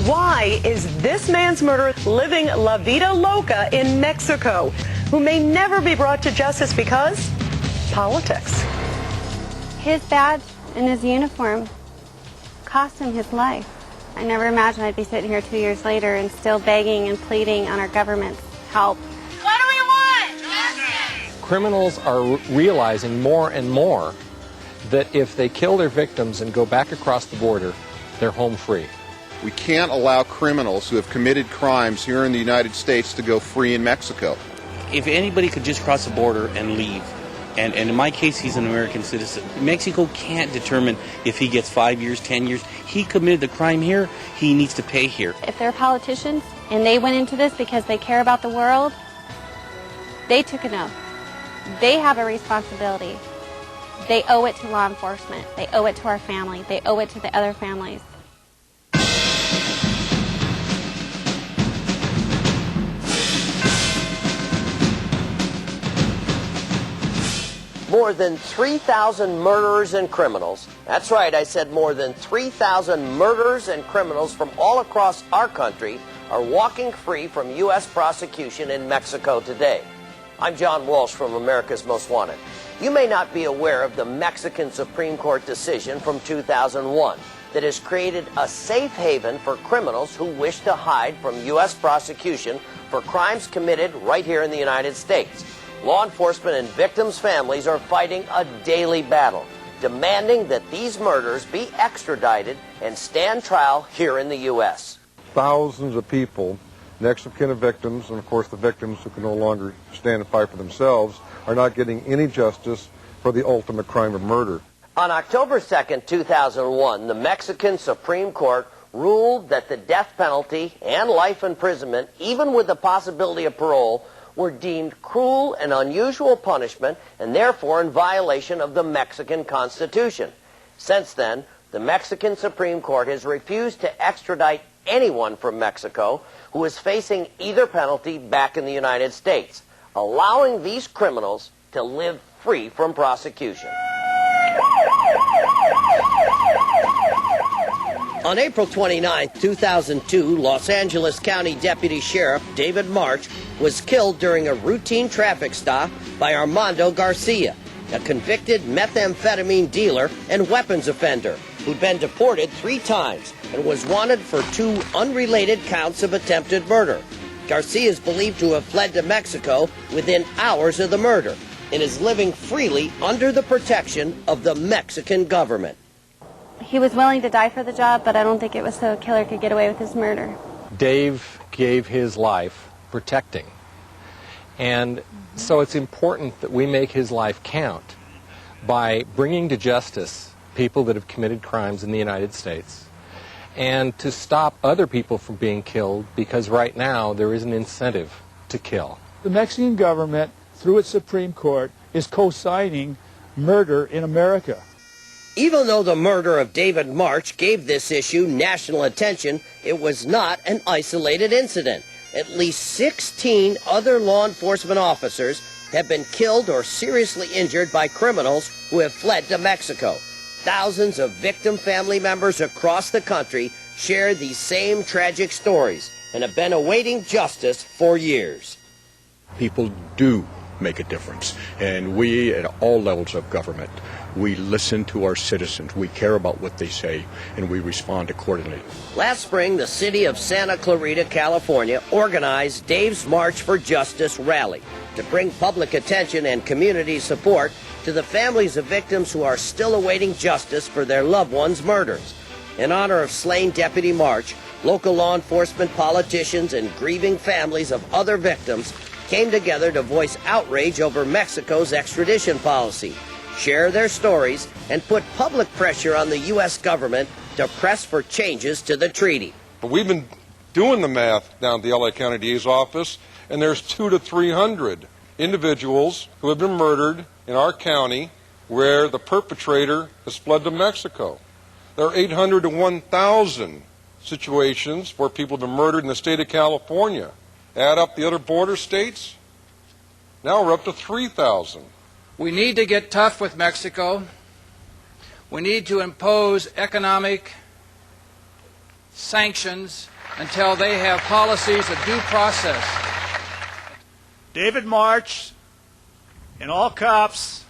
Why is this man's murderer living La Vida Loca in Mexico, who may never be brought to justice because politics? His badge and his uniform cost him his life. I never imagined I'd be sitting here 2 years later and still begging and pleading on our government's help. What do we want? Justice! Criminals are realizing more and more that if they kill their victims and go back across the border, they're home free. We can't allow criminals who have committed crimes here in the United States to go free in Mexico. If anybody could just cross the border and leave, and in my case, he's an American citizen, Mexico can't determine if he gets 5 years, 10 years. He committed the crime here, he needs to pay here. If they're politicians and they went into this because they care about the world, they took an oath. They have a responsibility. They owe it to law enforcement. They owe it to our family. They owe it to the other families. More than 3,000 murderers and criminals. That's right, I said more than 3,000 murderers and criminals from all across our country are walking free from U.S. prosecution in Mexico today. I'm John Walsh from America's Most Wanted. You may not be aware of the Mexican Supreme Court decision from 2001 that has created a safe haven for criminals who wish to hide from U.S. prosecution for crimes committed right here in the United States. Law enforcement and victims' families are fighting a daily battle, demanding that these murders be extradited and stand trial here in the U.S. Thousands of people, next of kin of victims, and of course the victims who can no longer stand and fight for themselves, are not getting any justice for the ultimate crime of murder. On October 2nd, 2001, the Mexican Supreme Court ruled that the death penalty and life imprisonment, even with the possibility of parole, were deemed cruel and unusual punishment and therefore in violation of the Mexican Constitution. Since then, the Mexican Supreme Court has refused to extradite anyone from Mexico who is facing either penalty back in the United States, allowing these criminals to live free from prosecution. On April 29, 2002, Los Angeles County Deputy Sheriff David March was killed during a routine traffic stop by Armando Garcia, a convicted methamphetamine dealer and weapons offender who'd been deported 3 times and was wanted for 2 unrelated counts of attempted murder. Garcia is believed to have fled to Mexico within hours of the murder and is living freely under the protection of the Mexican government. He was willing to die for the job, but I don't think it was so a killer could get away with his murder. Dave gave his life protecting. And so it's important that we make his life count by bringing to justice people that have committed crimes in the United States and to stop other people from being killed, because right now there is an incentive to kill. The Mexican government, through its Supreme Court, is co-signing murder in America. Even though the murder of David March gave this issue national attention, it was not an isolated incident. At least 16 other law enforcement officers have been killed or seriously injured by criminals who have fled to Mexico. Thousands of victim family members across the country share these same tragic stories and have been awaiting justice for years. People do make a difference, and we at all levels of government, we listen to our citizens, we care about what they say, and we respond accordingly. Last spring, the city of Santa Clarita, California, organized Dave's March for Justice rally to bring public attention and community support to the families of victims who are still awaiting justice for their loved ones' murders. In honor of slain Deputy March, local law enforcement, politicians, and grieving families of other victims came together to voice outrage over Mexico's extradition policy, share their stories, and put public pressure on the U.S. government to press for changes to the treaty. But we've been doing the math down at the L.A. County DA's office, and there's 200 to 300 individuals who have been murdered in our county where the perpetrator has fled to Mexico. There are 800 to 1,000 situations where people have been murdered in the state of California. Add up the other border states, now we're up to 3,000. We need to get tough with Mexico. We need to impose economic sanctions until they have policies of due process. David March and all cops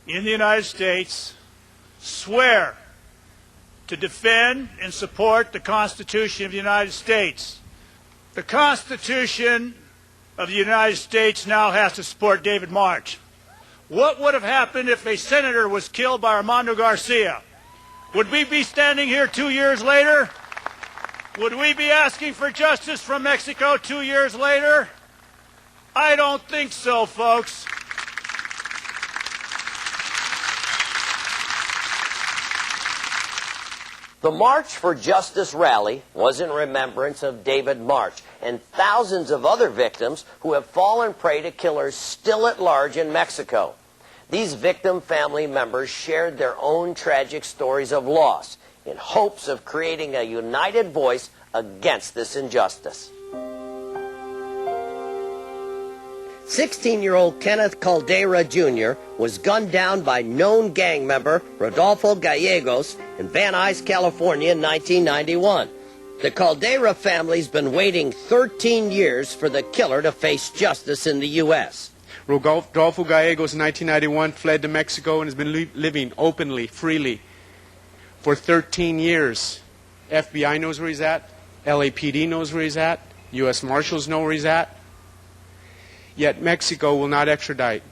in the United States swear to defend and support the Constitution of the United States. The Constitution of the United States now has to support David March. What would have happened if a senator was killed by Armando Garcia? Would we be standing here 2 years later? Would we be asking for justice from Mexico 2 years later? I don't think so, folks. The March for Justice rally was in remembrance of David March and thousands of other victims who have fallen prey to killers still at large in Mexico. These victim family members shared their own tragic stories of loss in hopes of creating a united voice against this injustice. 16-year-old Kenneth Caldera Jr. was gunned down by known gang member Rodolfo Gallegos in Van Nuys, California in 1991. The Caldera family's been waiting 13 years for the killer to face justice in the U.S. Rodolfo Gallegos in 1991 fled to Mexico and has been living openly, freely for 13 years. FBI knows where he's at. LAPD knows where he's at. U.S. Marshals know where he's at. Yet Mexico will not extradite.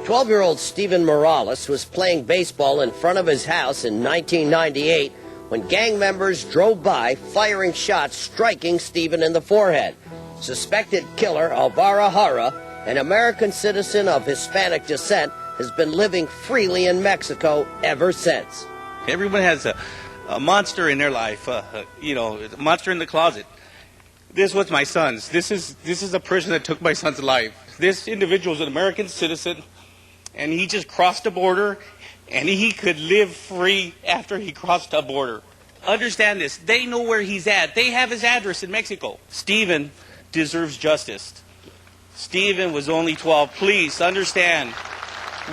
12-year-old Steven Morales was playing baseball in front of his house in 1998 when gang members drove by firing shots striking Steven in the forehead. Suspected killer Alvaro Jara, an American citizen of Hispanic descent, has been living freely in Mexico ever since. Everyone has a monster in their life, a monster in the closet. This was my son's. This is a person that took my son's life. This individual is an American citizen, and he just crossed the border, and he could live free after he crossed the border. Understand this. They know where he's at. They have his address in Mexico. Steven deserves justice. Steven was only 12. Please understand.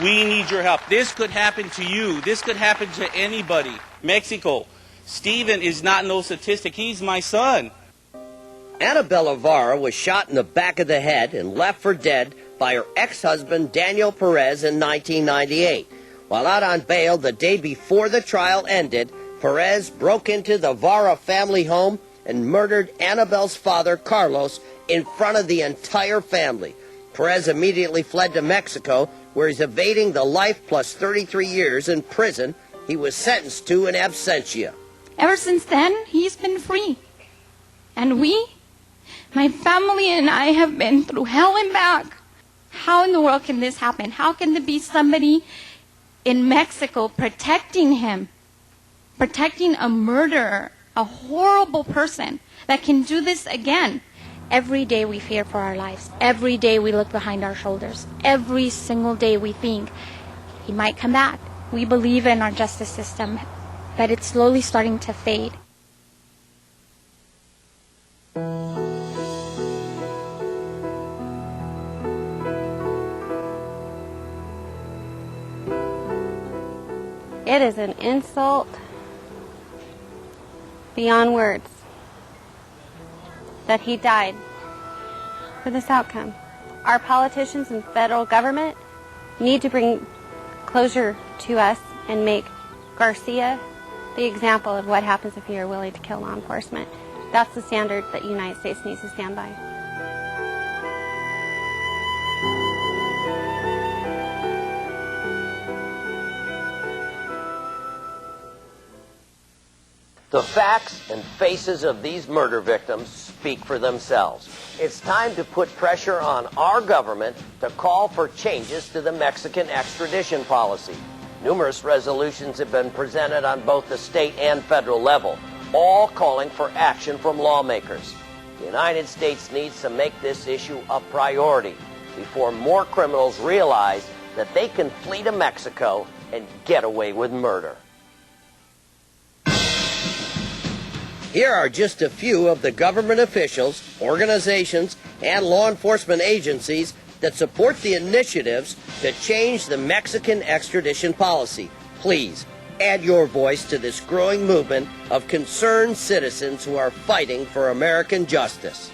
We need your help. This could happen to you. This could happen to anybody. Mexico. Steven is not no statistic. He's my son. Annabelle Ibarra was shot in the back of the head and left for dead by her ex-husband Daniel Perez in 1998. While out on bail the day before the trial ended, Perez broke into the Ibarra family home and murdered Annabelle's father, Carlos, in front of the entire family. Perez immediately fled to Mexico, where he's evading the life plus 33 years in prison he was sentenced to in absentia. Ever since then, he's been free. And we, my family and I, have been through hell and back. How in the world can this happen? How can there be somebody in Mexico protecting him, protecting a murderer, a horrible person that can do this again? Every day we fear for our lives. Every day we look behind our shoulders. Every single day we think he might come back. We believe in our justice system, but it's slowly starting to fade. It is an insult beyond words that he died for this outcome. Our politicians and federal government need to bring closure to us and make Garcia the example of what happens if you are willing to kill law enforcement. That's the standard that the United States needs to stand by. The facts and faces of these murder victims speak for themselves. It's time to put pressure on our government to call for changes to the Mexican extradition policy. Numerous resolutions have been presented on both the state and federal level, all calling for action from lawmakers. The United States needs to make this issue a priority before more criminals realize that they can flee to Mexico and get away with murder. Here are just a few of the government officials, organizations, and law enforcement agencies that support the initiatives to change the Mexican extradition policy. Please Add your voice to this growing movement of concerned citizens who are fighting for American justice.